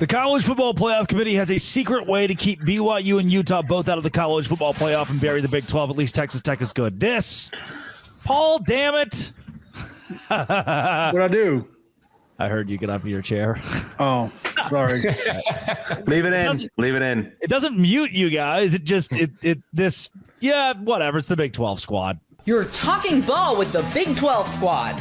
The College Football Playoff Committee has a secret way to keep BYU and Utah both out of the College Football Playoff and bury the Big 12. At least Texas Tech is good. Paul, damn it. What'd I do? I heard you get up in your chair. Oh, sorry. Leave it in. Leave it in. It doesn't mute you guys. Whatever. It's the Big 12 squad. You're talking ball with the Big 12 squad.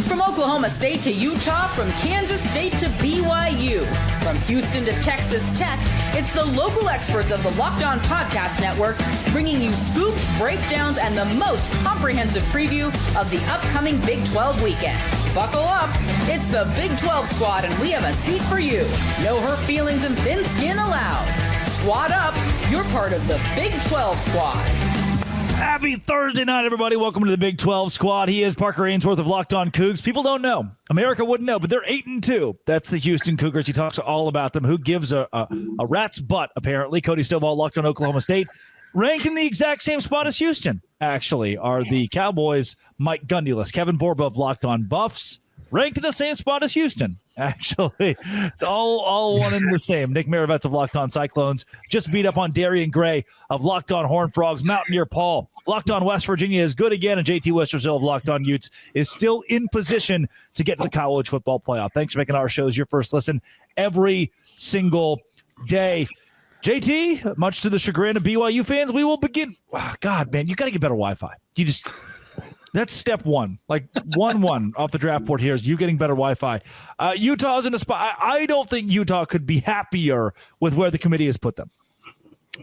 From Oklahoma State to Utah, from Kansas State to BYU, from Houston to Texas Tech, it's the local experts of the Locked On Podcast Network bringing you scoops, breakdowns, and the most comprehensive preview of the upcoming Big 12 weekend. Buckle up. It's the Big 12 squad, and we have a seat for you. No hurt feelings and thin skin allowed. Squad up. You're part of the Big 12 squad. Happy Thursday night, everybody. Welcome to the Big 12 squad. He is Parker Ainsworth of Locked On Cougs. People don't know. America wouldn't know, but they're 8-2. That's the Houston Cougars. He talks all about them. Who gives a rat's butt, apparently. Cody Stovall, Locked On Oklahoma State. Ranked in the exact same spot as Houston, actually, are the Cowboys. Mike Gundulus, Kevin Borba of Locked On Buffs. Ranked in the same spot as Houston, actually. It's all one and the same. Nick Maravets of Locked On Cyclones just beat up on Darian Gray of Locked On Horned Frogs. Mountaineer Paul, Locked On West Virginia is good again, and JT Westersill of Locked On Utes is still in position to get to the College Football Playoff. Thanks for making our shows your first listen every single day. JT, much to the chagrin of BYU fans, we will begin. Oh, God, man, you got to get better Wi-Fi. That's step one. Like 1-1 off the draft board here is you getting better Wi-Fi. Utah's in a spot. I don't think Utah could be happier with where the committee has put them.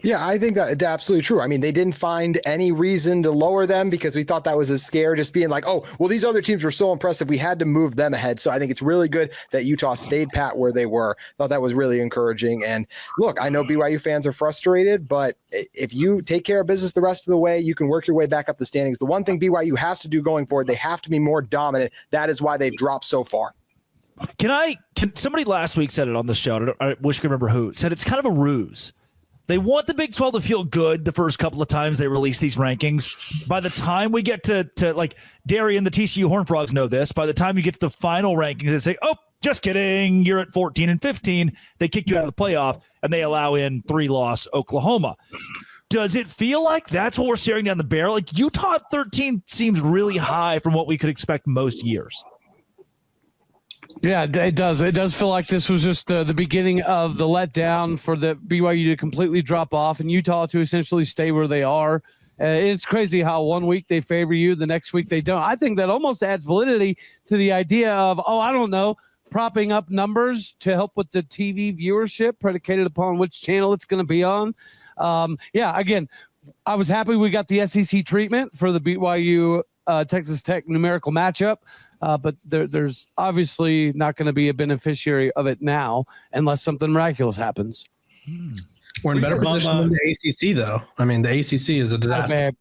Yeah, I think that's absolutely true. I mean, they didn't find any reason to lower them because we thought that was a scare, just being like, oh, well, these other teams were so impressive. We had to move them ahead. So I think it's really good that Utah stayed pat where they were. Thought that was really encouraging. And look, I know BYU fans are frustrated, but if you take care of business the rest of the way, you can work your way back up the standings. The one thing BYU has to do going forward, they have to be more dominant. That is why they've dropped so far. Can somebody last week said it on the show, I wish I could remember who, said it's kind of a ruse. They want the Big 12 to feel good the first couple of times they release these rankings. By the time we get to like Darian, the TCU Horned Frogs know this. By the time you get to the final rankings, they say, oh, just kidding. You're at 14 and 15. They kick you out of the playoff, and they allow in 3-loss Oklahoma. Does it feel like that's what we're staring down the barrel? Like Utah at 13 seems really high from what we could expect most years. Yeah, it does. It does feel like this was just the beginning of the letdown for the BYU to completely drop off and Utah to essentially stay where they are. It's crazy how 1 week they favor you, the next week they don't. I think that almost adds validity to the idea of, I don't know, propping up numbers to help with the TV viewership predicated upon which channel it's going to be on. Again, I was happy we got the SEC treatment for the BYU Texas Tech numerical matchup. But there's obviously not going to be a beneficiary of it now unless something miraculous happens. We're in better position than the ACC, though. I mean, the ACC is a disaster.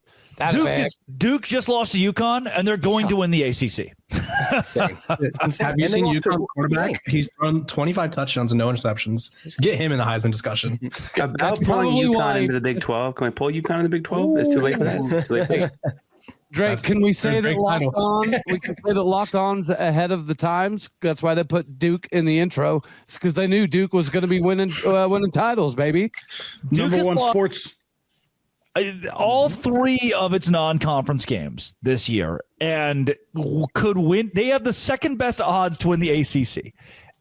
Duke just lost to UConn, and they're going to win the ACC. Have you seen UConn quarterback? He's thrown 25 touchdowns and no interceptions. Get him in the Heisman discussion. About pulling UConn into the Big 12. Can we pull UConn in the Big 12? It's too late for that. Drake, can we say that Locked On? We can say that Locked On's ahead of the times. That's why they put Duke in the intro. It's because they knew Duke was going to be winning titles, baby. Number one sports. All three of its non-conference games this year, and could win. They have the second best odds to win the ACC.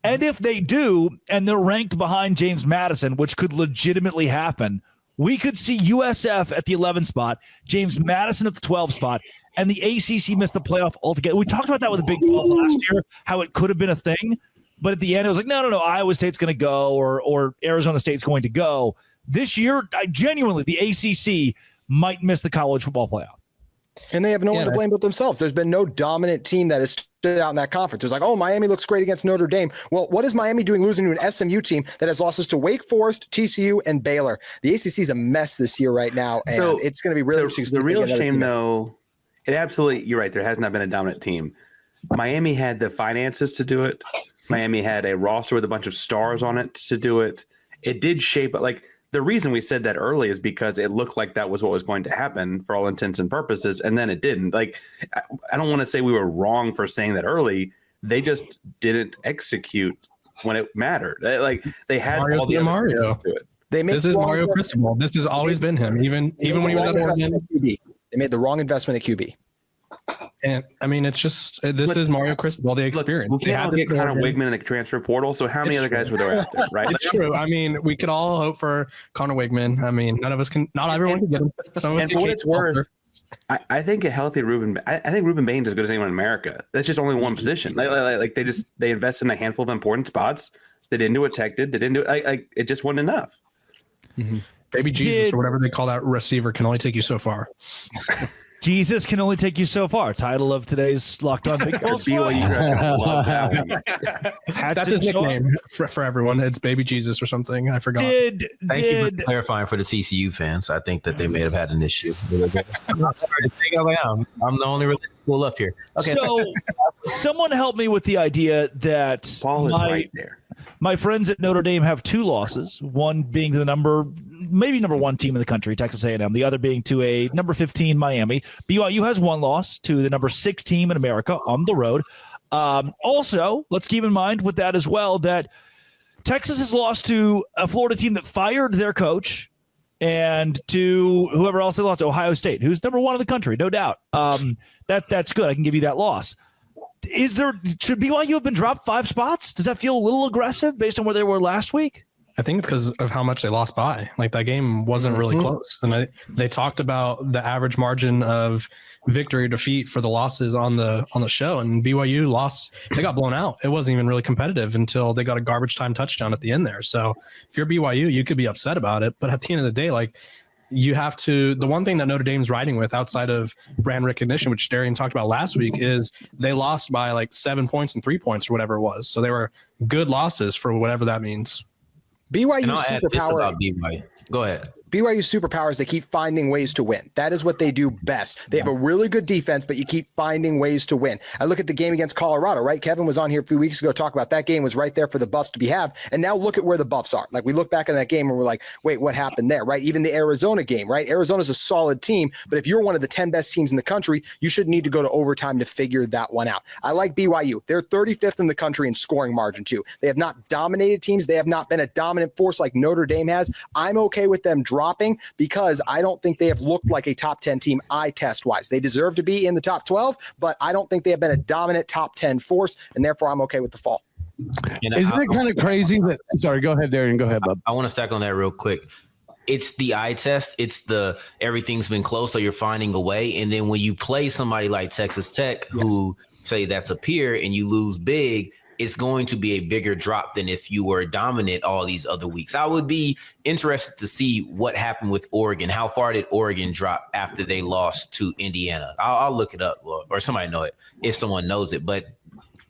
And if they do, and they're ranked behind James Madison, which could legitimately happen, we could see USF at the 11 spot, James Madison at the 12 spot, and the ACC miss the playoff altogether. We talked about that with the Big 12 last year, how it could have been a thing. But at the end, it was like, no, Iowa State's going to go or Arizona State's going to go. This year, genuinely, the ACC might miss the college football playoff. And they have no one to blame but themselves. There's been no dominant team that has stood out in that conference. It was like, Miami looks great against Notre Dame. Well, what is Miami doing losing to an SMU team that has losses to Wake Forest, TCU, and Baylor? The ACC is a mess this year right now, and it's going to be really interesting. The real shame, though, you're right. There has not been a dominant team. Miami had the finances to do it. Miami had a roster with a bunch of stars on it to do it. It did shape it. Like, the reason we said that early is because it looked like that was what was going to happen for all intents and purposes, and then it didn't. Like, I don't want to say we were wrong for saying that early. They just didn't execute when it mattered. They had Mario all the other Mario. pieces to it. This is Mario Cristobal. This has always been him, even when he was at Oregon. They made the wrong investment at QB. And I mean, it's just this is Mario Cristobal, the experience. Look, we can't get Connor Wigman in the transfer portal. So how many other guys were there after, right? It's true. I mean, we could all hope for Connor Wigman. I mean, none of us can. Not everyone can get him. Some of us And can for what get it's worth, I think a healthy Ruben. I think Ruben Bain's as good as anyone in America. That's just only one position. Like they invested in a handful of important spots. They didn't do what Tech did. They didn't do it. Like it just wasn't enough. Mm-hmm. Baby Jesus or whatever they call that receiver can only take you so far. Jesus can only take you so far. Title of today's Locked On Big 12 Squad. That's his nickname for everyone. It's Baby Jesus or something. I forgot. Thank you for clarifying for the TCU fans. I think that they may have had an issue. I'm the only religious school up here. Okay. So someone help me with the idea that Paul is right there. My friends at Notre Dame have 2 losses, one being the number 1 team in the country, Texas A&M, the other being to a number 15 Miami. BYU has 1 loss to the number 6 team in America on the road. Also, let's keep in mind with that as well that Texas has lost to a Florida team that fired their coach and to whoever else they lost, Ohio State, who's number 1 in the country, no doubt. That's good. I can give you that loss. Should BYU have been dropped 5 spots? Does that feel a little aggressive based on where they were last week? I think it's because of how much they lost by. Like that game wasn't really close. And they talked about the average margin of victory or defeat for the losses on the show. And BYU lost. They got blown out. It wasn't even really competitive until they got a garbage time touchdown at the end there. So if you're BYU, you could be upset about it. But at the end of the day, like you have to, the one thing that Notre Dame's riding with outside of brand recognition, which Darian talked about last week, is they lost by like 7 points and 3 points or whatever it was. So they were good losses for whatever that means. BYU superpower. About BYU. Go ahead. BYU's superpower is they keep finding ways to win. That is what they do best. They have a really good defense, but you keep finding ways to win. I look at the game against Colorado, right? Kevin was on here a few weeks ago talking about that game was right there for the Buffs to be have. And now look at where the Buffs are. Like we look back on that game and we're like, wait, what happened there, right? Even the Arizona game, right? Arizona's a solid team, but if you're one of the 10 best teams in the country, you should need to go to overtime to figure that one out. I like BYU. They're 35th in the country in scoring margin too. They have not dominated teams. They have not been a dominant force like Notre Dame has. I'm okay with them dropping because I don't think they have looked like a top 10 team eye test wise. They deserve to be in the top 12, but I don't think they have been a dominant top 10 force, and therefore I'm okay with the fall. Isn't it kind of crazy that – sorry, go ahead, Darian. Go ahead, bub. I want to stack on that real quick. It's the eye test. It's the everything's been close, so you're finding a way. And then when you play somebody like Texas Tech, who say that's a peer, and you lose big, it's going to be a bigger drop than if you were dominant all these other weeks. I would be interested to see what happened with Oregon. How far did Oregon drop after they lost to Indiana? I'll look it up, or somebody know it if someone knows it. But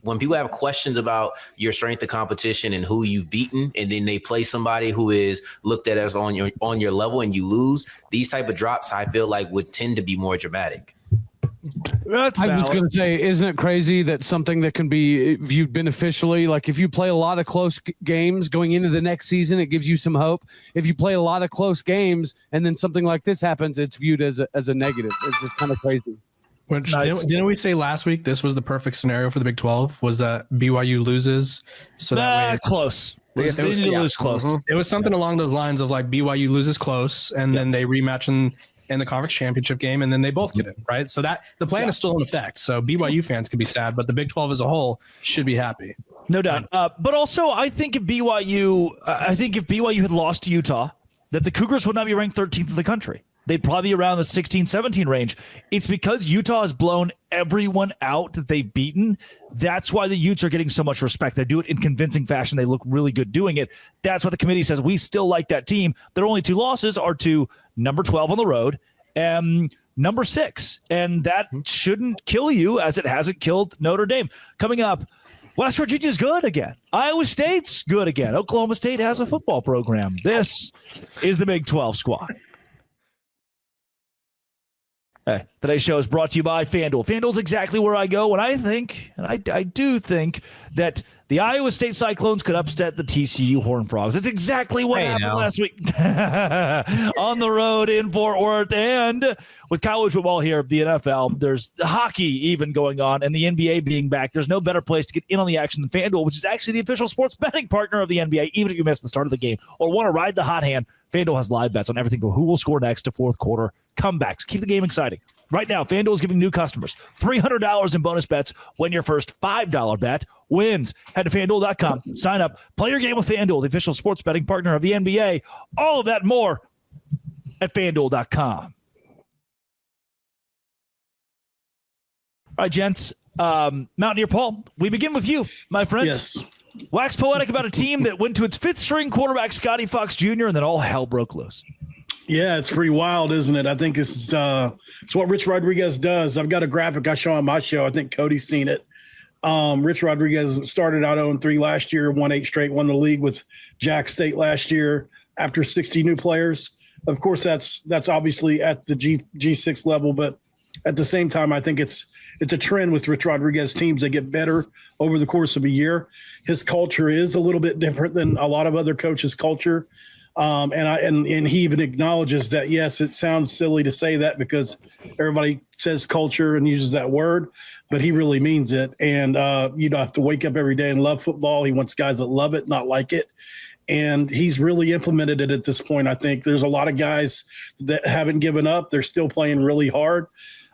when people have questions about your strength of competition and who you've beaten, and then they play somebody who is looked at as on your level and you lose, these type of drops I feel like would tend to be more dramatic. I was going to say, isn't it crazy that something that can be viewed beneficially, like if you play a lot of close games going into the next season, it gives you some hope. If you play a lot of close games and then something like this happens, it's viewed as a negative. It's just kind of crazy. Which didn't we say last week this was the perfect scenario for the Big 12? Was that BYU loses? So that way close. They lose close. It was something along those lines of like BYU loses close, and then they rematch in the conference championship game, and then they both get in, right? So that the plan is still in effect. So BYU fans could be sad, but the Big 12 as a whole should be happy. No doubt. But also, I think if BYU had lost to Utah, that the Cougars would not be ranked 13th in the country. They'd probably be around the 16-17 range. It's because Utah has blown everyone out that they've beaten. That's why the Utes are getting so much respect. They do it in convincing fashion. They look really good doing it. That's why the committee says we still like that team. Their only 2 losses are to number 12 on the road and number 6. And that shouldn't kill you as it hasn't killed Notre Dame. Coming up, West Virginia's good again. Iowa State's good again. Oklahoma State has a football program. This is the Big 12 squad. Hey, today's show is brought to you by FanDuel. FanDuel's exactly where I go when I think, and I do think, that The Iowa State Cyclones could upset the TCU Horned Frogs. That's exactly what happened last week on the road in Fort Worth. And with college football here, the NFL, there's hockey even going on, and the NBA being back. There's no better place to get in on the action than FanDuel, which is actually the official sports betting partner of the NBA, even if you missed the start of the game or want to ride the hot hand. FanDuel has live bets on everything from who will score next to fourth quarter comebacks. Keep the game exciting. Right now, FanDuel is giving new customers $300 in bonus bets when your first $5 bet wins. Head to FanDuel.com, sign up, play your game with FanDuel, the official sports betting partner of the NBA. All of that and more at FanDuel.com. All right, gents. Mountaineer Paul, we begin with you, my friend. Yes. Wax poetic about a team that went to its fifth-string quarterback, Scotty Fox Jr., and then all hell broke loose. Yeah, it's pretty wild, isn't it? I think it's what Rich Rodriguez does. I've got a graphic I show on my show. I think Cody's seen it. Rich Rodriguez started out 0-3 last year, won 8 straight, won the league with Jack State last year after 60 new players. Of course, that's obviously at the G6 level, but at the same time, I think it's a trend with Rich Rodriguez teams. They get better over the course of a year. His culture is a little bit different than a lot of other coaches' culture. And he even acknowledges that, yes, it sounds silly to say that because everybody says culture and uses that word, but he really means it. And you don't have to wake up every day and love football. He wants guys that love it, not like it. And he's really implemented it at this point. I think there's a lot of guys that haven't given up. They're still playing really hard.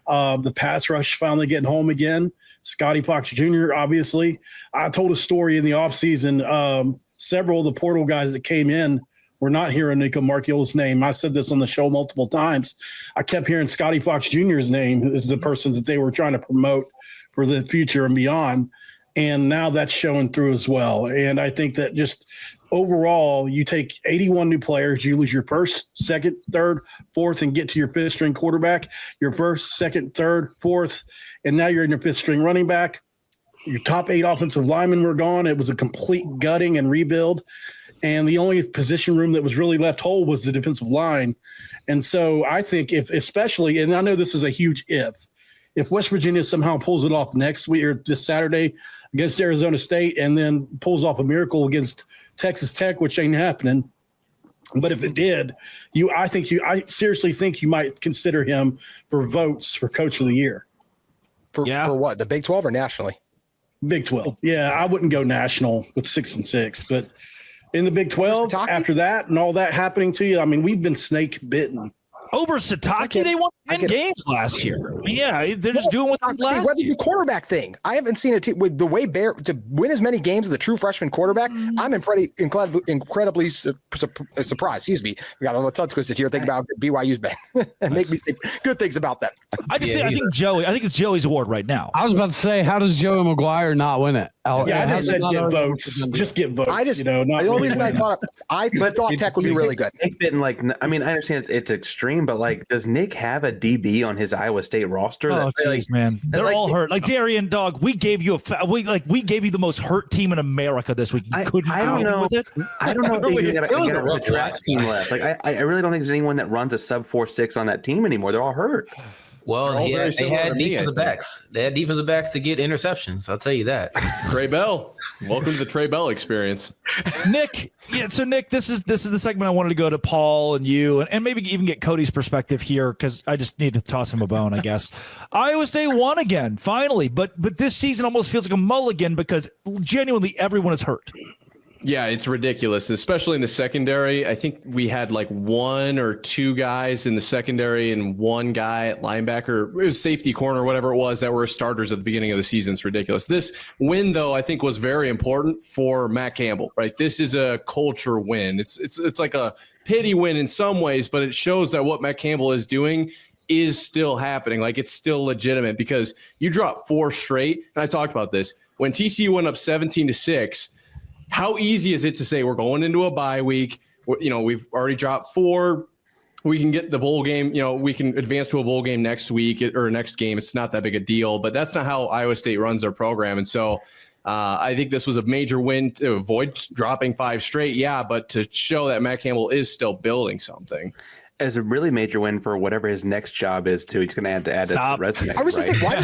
The pass rush finally getting home again. Scotty Fox Jr., obviously. I told a story in the offseason. Several of the portal guys that came in were not hearing Nico Marchiol's name. I said this on the show multiple times. I kept hearing Scotty Fox Jr.'s name as the person that they were trying to promote for the future and beyond. And now that's showing through as well. And I think that just overall, you take 81 new players, you lose your first, second, third, fourth, and get to your fifth string quarterback, your first, second, third, fourth, and now you're in your fifth string running back. Your top 8 offensive linemen were gone. It was a complete gutting and rebuild. And the only position room that was really left whole was the defensive line. And so I think especially, and I know this is a huge if West Virginia somehow pulls it off next week or this Saturday against Arizona State and then pulls off a miracle against Texas Tech, which ain't happening. But if it did, I seriously think you might consider him for votes for Coach of the Year. For what? The Big 12 or nationally? Big 12. Yeah, I wouldn't go national with 6-6, but in the Big 12, after that and all that happening to you, I mean, we've been snake bitten. Over Sataki, they won 10 games last year. Yeah, they're just doing what they last year. The quarterback thing. I haven't seen a team with the way Bear to win as many games with a true freshman quarterback. I'm incredibly surprised. Excuse me. We got a little tongue twisted here. Think about BYU's been and make me say good things about them. I think it's Joey's award right now. I was about to say, how does Joey McGuire not win it? I just said get votes. Just get votes. The only reason I thought Tech would be really good. Nick didn't I understand it's extreme, but does Nick have a DB on his Iowa State roster? Oh, jeez, man. They're all hurt. Darian, dog, we gave you we gave you the most hurt team in America this week. You couldn't I don't know. With it. I don't know if they got a track team left. I really don't think there's anyone that runs a sub 4.6 on that team anymore. They're all hurt. Well, they had defensive backs. They had defensive backs to get interceptions. I'll tell you that. Trey Bell. Welcome to the Trey Bell experience. Nick, Nick, this is the segment I wanted to go to Paul and you and maybe even get Cody's perspective here because I just need to toss him a bone, I guess. Iowa State won again, finally, but this season almost feels like a mulligan because genuinely everyone is hurt. Yeah, it's ridiculous, especially in the secondary. I think we had 1 or 2 guys in the secondary and 1 guy at linebacker. It was safety corner, whatever it was, that were starters at the beginning of the season. It's ridiculous. This win, though, I think was very important for Matt Campbell, right? This is a culture win. It's like a pity win in some ways, but it shows that what Matt Campbell is doing is still happening. It's still legitimate because you drop 4 straight. And I talked about this. When TCU went up 17-6, how easy is it to say we're going into a bye week? We've already dropped 4. We can get the bowl game. We can advance to a bowl game next week or next game. It's not that big a deal, but that's not how Iowa State runs their program. And so I think this was a major win to avoid dropping 5 straight. Yeah, but to show that Matt Campbell is still building something. as a really major win for whatever his next job is too. He's going to add it to his resume. I was just thinking, why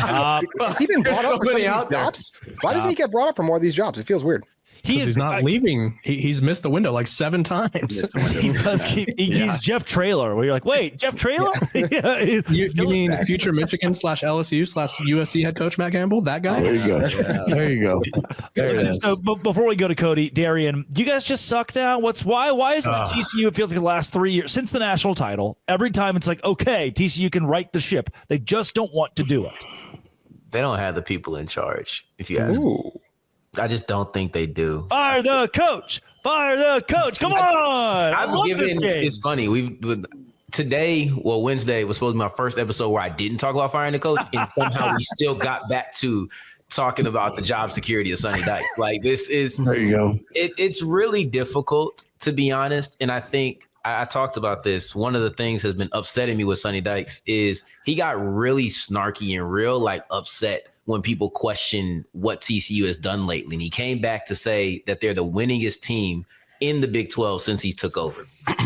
has he been brought up for some of these jobs? Why doesn't he get brought up for more of these jobs? It feels weird. He's not leaving. He's missed the window like 7 times. He does keep. He's Jeff Traylor. Where you're like, wait, Jeff Traylor? You mean future Michigan /LSU/USC head coach Matt Campbell? That guy? There you go. There you go. There it is. So, before we go to Cody, Darian, you guys just suck now. Why isn't the TCU? It feels like the last 3 years since the national title. Every time it's like, okay, TCU can right the ship. They just don't want to do it. They don't have the people in charge. If you ask me. I just don't think they do. Fire the coach! Fire the coach! Come on! I love this game. It's funny. Wednesday was supposed to be my first episode where I didn't talk about firing the coach, and somehow we still got back to talking about the job security of Sonny Dykes. Like this is there you go. It's really difficult, to be honest, and I think I talked about this. One of the things that's been upsetting me with Sonny Dykes is he got really snarky and real upset when people question what TCU has done lately. And he came back to say that they're the winningest team in the Big 12 since he took over. I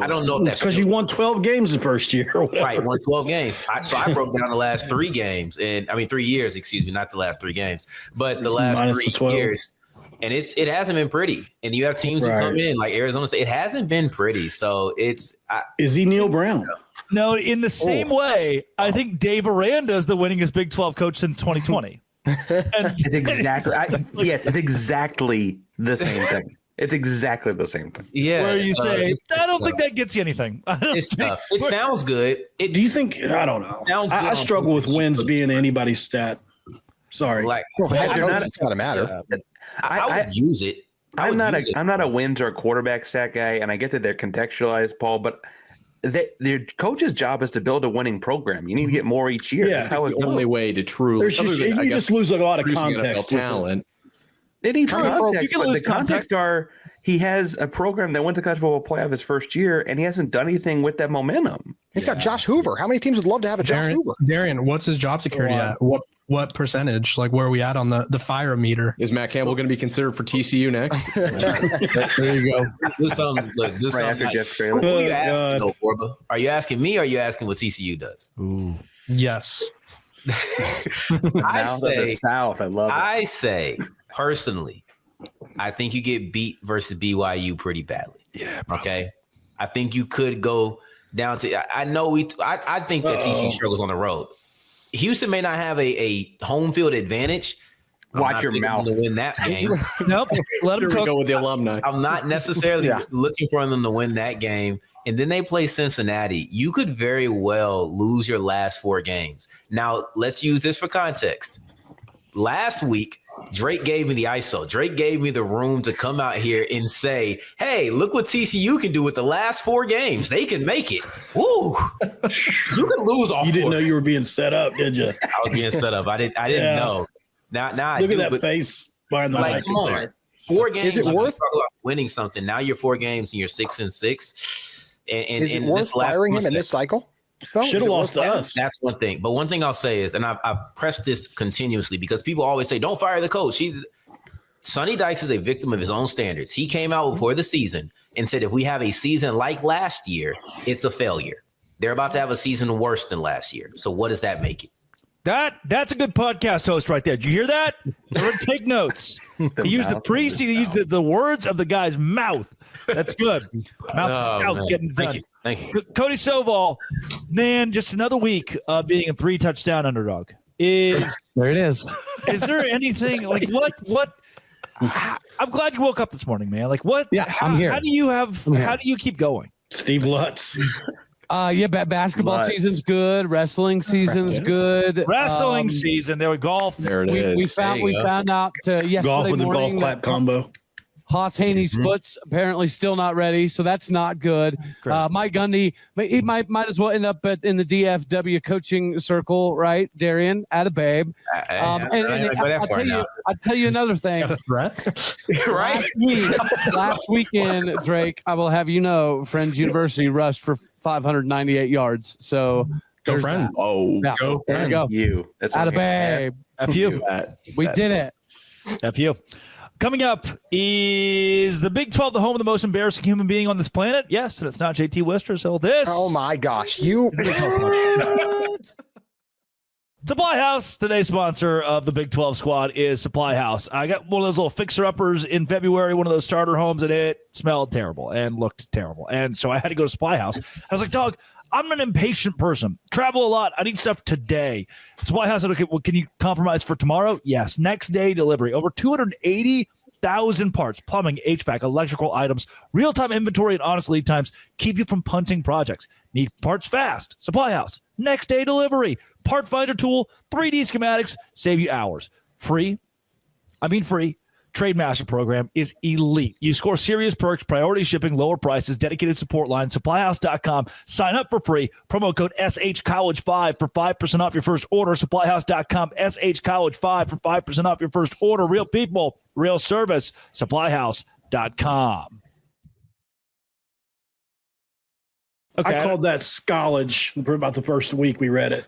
don't know if that's because you won 12 games the first year. Right, won 12 games. So I broke down the last 3 games, 3 years, excuse me, not the last 3 games, but the last 3 years. And it hasn't been pretty. And you have teams who come in like Arizona State. It hasn't been pretty. So is he Neil Brown? No, in the same way, I think Dave Aranda is the winningest Big 12 coach since 2020. It's exactly it's exactly the same thing. It's exactly the same thing. Yeah. Where you say, I don't think that gets you anything. It's tough. It sounds good. Do you think? I don't know. I struggle with wins being anybody's stat. Sorry. It's got to matter. I would use it. I'm not a wins or quarterback stat guy, and I get that they're contextualized, Paul, but their coach's job is to build a winning program. You need to get more each year. Yeah, that's how the only way to truly. You just lose a lot of context. Talent. It needs context, but the context are he has a program that went to college football playoff his first year, and he hasn't done anything with that momentum. He's got Josh Hoover. How many teams would love to have a Josh Hoover? Darian, what's his job security at? What percentage? Like, where are we at on the fire meter? Is Matt Campbell going to be considered for TCU next? There you go. After Jeff Traylor. Who are you asking, though, Borba? Are you asking me or are you asking what TCU does? Ooh. Yes. I say, personally, I think you get beat versus BYU pretty badly. Yeah. Probably. Okay. I think you could go down to. I think that TCU struggles on the road. Houston may not have a home field advantage. Watch your mouth to win that game. Nope. Let them go with the alumni. I'm not necessarily looking for them to win that game. And then they play Cincinnati. You could very well lose your last 4 games. Now, let's use this for context. Last week, Drake gave me the ISO. Drake gave me the room to come out here and say, hey, look what TCU can do with the last 4 games. They can make it. Woo. You can lose all 4. You didn't know you were being set up, did you? I was being set up. I didn't know. Now I look do, at that face behind the mic. Come on. 4 games. Is it worth winning something? Now you're 4 games and you're 6-6. And is it worth firing him in this cycle? Should have lost to us. That's one thing. But one thing I'll say is, and I've pressed this continuously because people always say, don't fire the coach. Sonny Dykes is a victim of his own standards. He came out before the season and said, if we have a season like last year, it's a failure. They're about to have a season worse than last year. So what does that make it? That's a good podcast host right there. Did you hear that? Take notes. He used the preseason. He used the words of the guy's mouth. That's good. Mouth getting done. Thank you. Cody Stovall, man, just another week being a 3-touchdown underdog. There it is. Is there anything like what? I'm glad you woke up this morning, man. Like what? Yeah, I'm here. How do you keep going? Steve Lutz. Basketball season's good. Wrestling season's good. Wrestling season. There we golf. There it is. We found out yesterday Golf with the morning golf clap combo. Haas Haney's foot's apparently still not ready, so that's not good. Mike Gundy, he might as well end up in the DFW coaching circle, right? Darian, atta babe. I'll tell you another thing. Right? Last weekend, Drake, I will have you know, Friends University rushed for 598 yards. So go Friends. Oh, yeah. go there you go. You. That's atta babe. F you. We did it. F you. Coming up is the Big 12, the home of the most embarrassing human being on this planet. Yes, and it's not JT Wister. So this. Oh my gosh, Supply House, today's sponsor of the Big 12 squad is Supply House. I got one of those little fixer-uppers in February, one of those starter homes, and it smelled terrible and looked terrible. And so I had to go to Supply House. I was like, dog, I'm an impatient person. Travel a lot. I need stuff today. Supply House said, okay, well, can you compromise for tomorrow? Yes. Next day delivery. Over 280,000 parts, plumbing, HVAC, electrical items, real-time inventory, and honest lead times keep you from punting projects. Need parts fast. Supply House. Next day delivery. Part finder tool, 3D schematics, save you hours. Free. Trademaster program is elite. You score serious perks, priority shipping, lower prices, dedicated support line, supplyhouse.com. Sign up for free. Promo code SHCollege5 for 5% off your first order. Supplyhouse.com, SHCollege5 for 5% off your first order. Real people, real service. Supplyhouse.com. Okay. I called that Schollage for about the first week we read it.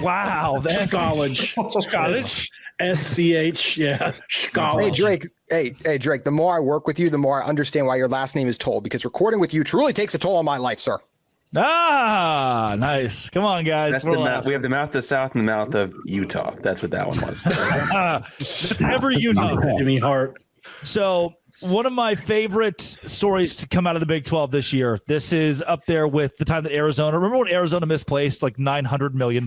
Wow. That's Schollage. Schollage. SCH, yeah. Schollage. Hey, Drake, the more I work with you, the more I understand why your last name is Toll, because recording with you truly takes a toll on my life, sir. Ah, nice. Come on, guys. That's the mouth. We have the mouth of the South and the mouth of Utah. That's what that one was. Every Utah. Jimmy Hart. So one of my favorite stories to come out of the Big 12 this year, this is up there with the time that remember when Arizona misplaced like $900 million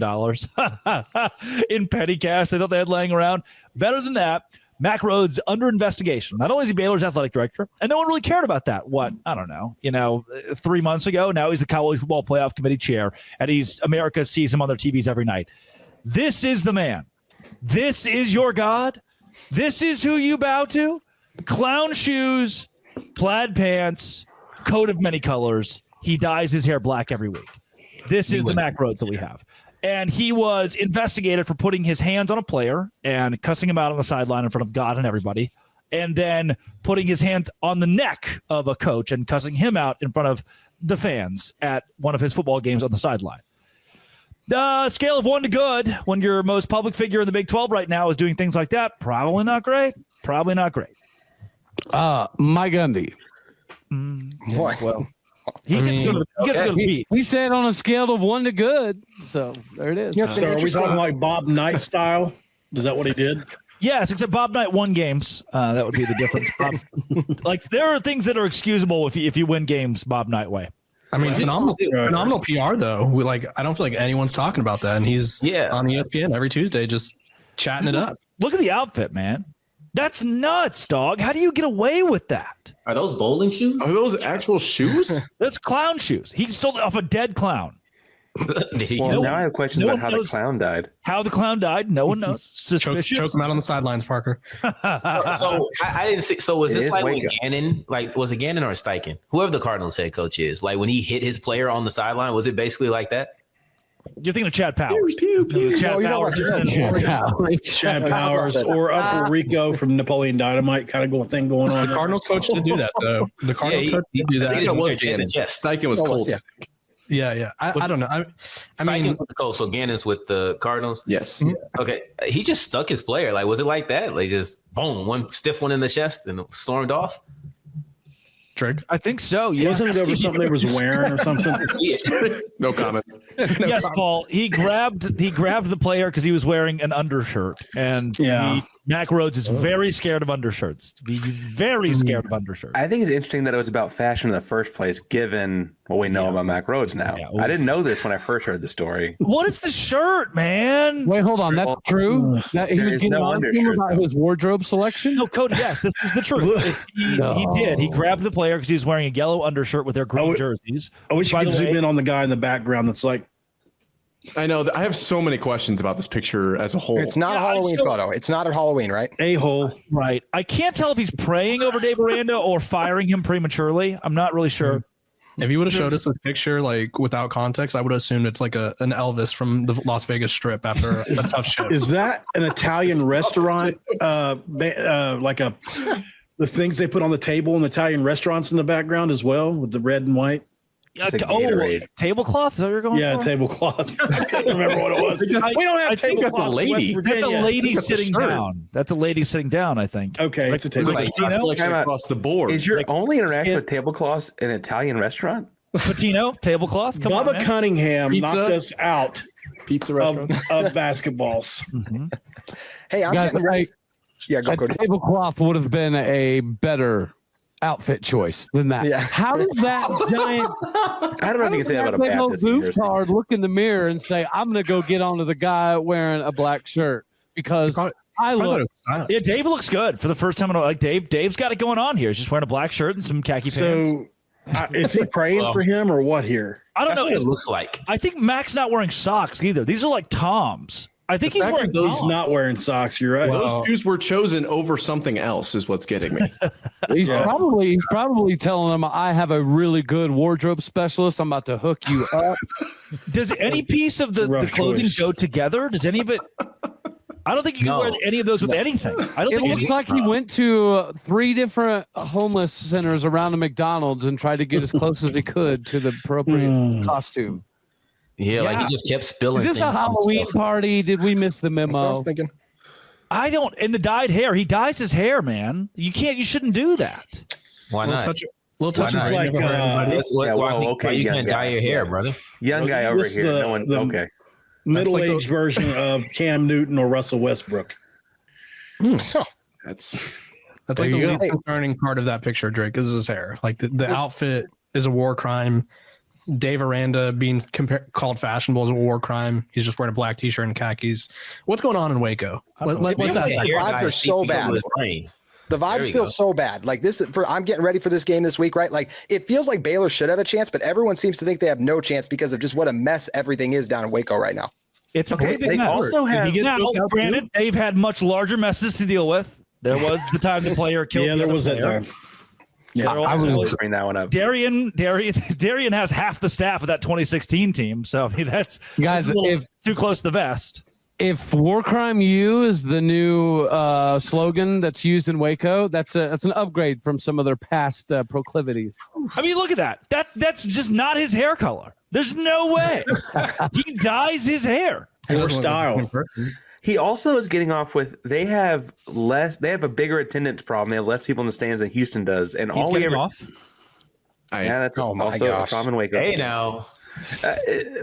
in petty cash they thought they had laying around? Better than that, Mack Rhoades under investigation. Not only is he Baylor's athletic director, and no one really cared about that. What? I don't know, 3 months ago, now he's the College Football Playoff Committee chair, and America sees him on their TVs every night. This is the man. This is your God. This is who you bow to. Clown shoes, plaid pants, coat of many colors. He dyes his hair black every week. This is the Mack Rhoades that we have. And he was investigated for putting his hands on a player and cussing him out on the sideline in front of God and everybody, and then putting his hands on the neck of a coach and cussing him out in front of the fans at one of his football games on the sideline. The scale of 1 to good, when your most public figure in the Big 12 right now is doing things like that, probably not great. Probably not great. Mike Gundy. Well, He gets to go to the beat. He said on a scale of 1 to good. So there it is. So are we talking like Bob Knight style? Is that what he did? Yes, except Bob Knight won games. That would be the difference. Like there are things that are excusable if you win games Bob Knight way. I mean, phenomenal PR though. I don't feel like anyone's talking about that, and he's on ESPN every Tuesday just chatting it up. Look at the outfit, man. That's nuts, dog. How do you get away with that? Are those bowling shoes? Are those actual shoes? That's clown shoes. He stole it off a dead clown. Well, now I have questions about how the clown died. How the clown died, no one knows. Suspicious. Choke him out on the sidelines, Parker. So I didn't see. So was this like when Gannon, was it Gannon or Steichen? Whoever the Cardinals head coach is, like when he hit his player on the sideline, was it basically like that? You're thinking of Chad Powers. Chad Powers or Uncle Rico from Napoleon Dynamite kind of going on. The Cardinals coach did do that, though. The Cardinals coach did do that. I think it was Gannon. Yes, Steichen was cold. Yeah. I don't know. I mean, Steichen's with the Colts, so Gannon's with the Cardinals. Yes. Okay. He just stuck his player. Like, was it like that? Like, just boom, one stiff one in the chest and stormed off. Drake? I think so. Yes. Wasn't it over something they was wearing or something? No comment. Yes, Paul. He grabbed the player because he was wearing an undershirt, and Mack Rhoades is very scared of undershirts. He's very scared of undershirts. I think it's interesting that it was about fashion in the first place, given what we know about Mack Rhoades now. Yeah. I didn't know this when I first heard the story. What is the shirt, man? Wait, hold on. That's true. He was getting on him about his wardrobe selection. No, Cody. Yes, this is the truth. He did. He grabbed the player because he was wearing a yellow undershirt with their green jerseys. I wish you could zoom in on the guy in the background. That's like. I know. I have so many questions about this picture as a whole. It's not a Halloween photo. It's not at Halloween, right? A-hole. Right. I can't tell if he's praying over Dave Aranda or firing him prematurely. I'm not really sure. If you would have showed us a picture like without context, I would have assumed it's like an Elvis from the Las Vegas Strip after a tough shift. Is that an Italian restaurant? The things they put on the table in Italian restaurants in the background as well with the red and white? It's a Gatorade. Tablecloth? Is that what you're going Yeah, for? tablecloth. I can't remember what it was. We don't have tablecloth. That's a lady sitting down. That's a lady sitting down, I think. Okay, it's a tablecloth. Selection across the board. Is your only interaction with tablecloths an Italian restaurant? Patino, tablecloth. Come on, Bubba man. Cunningham Pizza? knocked us out Pizza of, restaurant. of basketballs. Hey, I'm Guys, getting ready. Yeah, go, A Cody. tablecloth would have been a better outfit choice than that. Yeah. How does that giant I don't know if you can say that about a big old Baptist goof university. card look in the mirror and say, I'm going to go get onto the guy wearing a black shirt because I look. Yeah, Dave looks good for the first time. Dave's got it going on here. He's just wearing a black shirt and some khaki pants. So is he praying for him or what here? I don't That's know. what it looks like. I think Mac's not wearing socks either. These are like Toms. I think he's wearing He's Toms. not wearing socks. You're right. Those shoes were chosen over something else, is what's getting me. He's probably telling him, I have a really good wardrobe specialist. I'm about to hook you up. Does any piece of the Rough clothing choice. go together? Does any of it? I don't think you can wear any of those with anything. I don't It think looks like he went to 3 different homeless centers around a McDonald's and tried to get as close as he could to the appropriate costume. Yeah, like he just kept spilling. Is this things a on Halloween himself. party? Did we miss the That's what I was memo? thinking. I don't. And the dyed hair. He dyes his hair, man. You can't. You shouldn't do that. Why Little not? touch of not? rain Like, never hurt anybody. That's what, Yeah, why, well, okay, why you young can't guy. dye your hair, brother. Young guy over This here. the- No one. the- Okay. Middle-aged version of Cam Newton or Russell Westbrook. That's That's There like the you least concerning part of that picture, Drake, is his hair. Like the outfit is a war crime. Dave Aranda being called fashionable is a war crime. He's just wearing a black t-shirt and khakis. What's going on in Waco? What's feels that? like the vibes are so bad. The There vibes you feel go. so bad. Like this for I'm getting ready for this game this week, right? Like it feels like Baylor should have a chance, but everyone seems to think they have no chance because of just what a mess everything is down in Waco right now. It's a Okay, pretty big they mess. also have- Did he get choked out granted, they've had much larger messes to deal with. There was the time the player killed. Yeah, the there other was that player. time. Yeah, I was bring that one up. Darian has half the staff of that 2016 team. So I mean, that's Guys, a little if too close to the vest. if War Crime U is the new slogan that's used in Waco, that's an upgrade from some of their past proclivities. I mean, look at that. That's just not his hair color. There's no way. He dyes his hair. Poor style. He also is getting off with they have a bigger attendance problem. They have less people in the stands than Houston does. And He's all we getting ever off. yeah, that's Oh my also gosh. a problem in Waco. Hey now.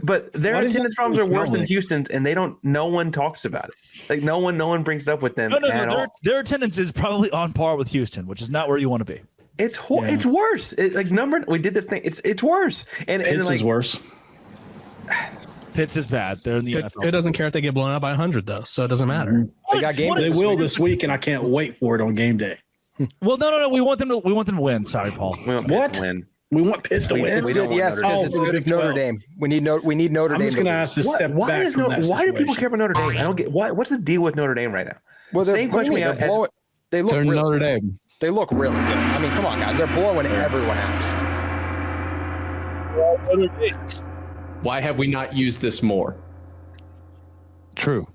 But their What is attendance that problems are worse than like? Houston's, and no one talks about it. Like no one brings it up with them at No. all. Their attendance is probably on par with Houston, which is not where you want to be. It's worse. We did this thing. It's worse. And It's like worse. Pitts is bad. They're in the NFL. It doesn't care if they get blown out by 100, though, so it doesn't matter. They got game. They will this week, and I can't wait for it on game day. Well, no. We want them to win. Sorry, Paul. we want What? Pitt to win. We want Pitt to We- win. It's we don't good, want yes, Notre because Dame. it's Oh, good if Big Notre 12. Dame. We need Notre I'm Dame. just going to to ask lose. to step back from that Why do people situation. care about Notre Dame? I don't get what's the deal with Notre Dame right now? Well, they're, Same what do you question mean? we They're have as- blowing- They look They're really Notre good. Dame. They look really good. I mean, come on, guys. They're blowing everyone out. why have we not used this more? True.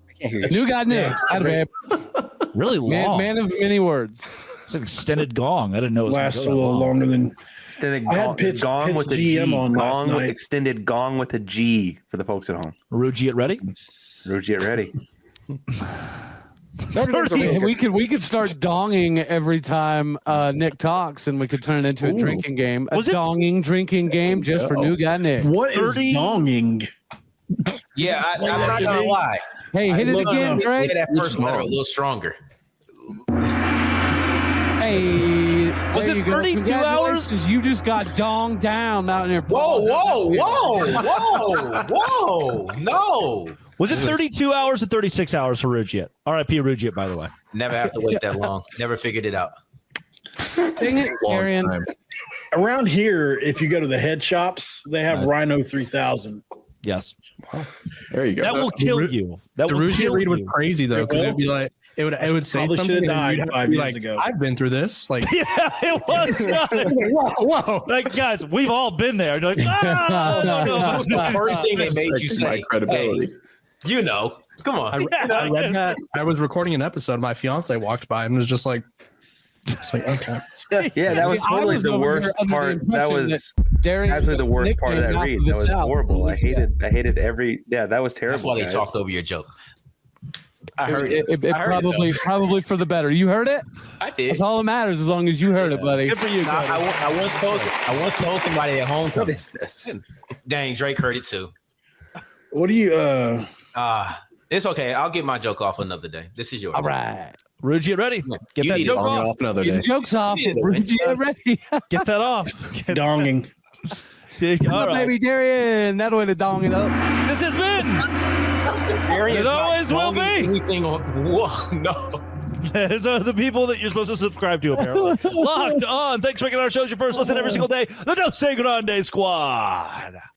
I can't hear you. New guy Nick. Atta babe. Really long. Man of many words. It's an extended gong. I didn't know it was gonna Lasts go a that little long. longer than Extended I had gong, Pitt's with a G. GM on last Gong with night. extended gong with a G for the folks at home. Rugi, it ready? Ruge, get ready. Notre Dame's a really good. We could start donging every time Nick talks, and we could turn it into a drinking game. A Was it- donging drinking game just for new guy Nick. What is 30? donging? Yeah, I'm not gonna lie. Hey, hit it love again, that. Say Drake. that first letter a little stronger. Hey, Was there it you go. 32 hours? Congratulations, you just got donged down out in there. Whoa. No. Was it 32 hours or 36 hours for Rugiet? R.I.P. Rugiet, by the way. Never have to wait that long. Never figured it out. Dang it, Arian. Around here, if you go to the head shops, they have Rhino 3000. Yes. There you go. That will kill you. That The will Ruge kill read was you. crazy though, because it'd be like it would say Probably something should've and died you'd have 5 to be years like, ago. I've been through this. Like Yeah, it was. whoa. Like, guys, we've all been there. You're like, That was the first thing they made you My say. credibility. Hey, you know. Come on. I read that. I was recording an episode. My fiance walked by and was just like, okay. Yeah, that was I totally was the over worst here under the part. That impression was Darian absolutely the worst part of that nickname read. off of That the was South. horrible. I hated every. Yeah, that was terrible. That's why they guys. talked over your joke. I heard it. It I heard it, probably for the better. You heard it? I did. That's all that matters as long as you heard it, buddy. Good for you. Nah, Cody. I once told somebody at home. What is this? Dang, Drake heard it too. What do you? It's okay. I'll get my joke off another day. This is yours. All right. Ruge, get ready. Get You that need joke it. I'll get off. off another Get day. the jokes off. Get ready. Get that off. Donging. All right. Baby Darian. That way to dong it up. This has been. It always will be. Anything? Whoa, no. Those are the people that you're supposed to subscribe to, apparently. Locked On. Thanks for making our shows your first listen every single day. The Don't Say Grande Squad.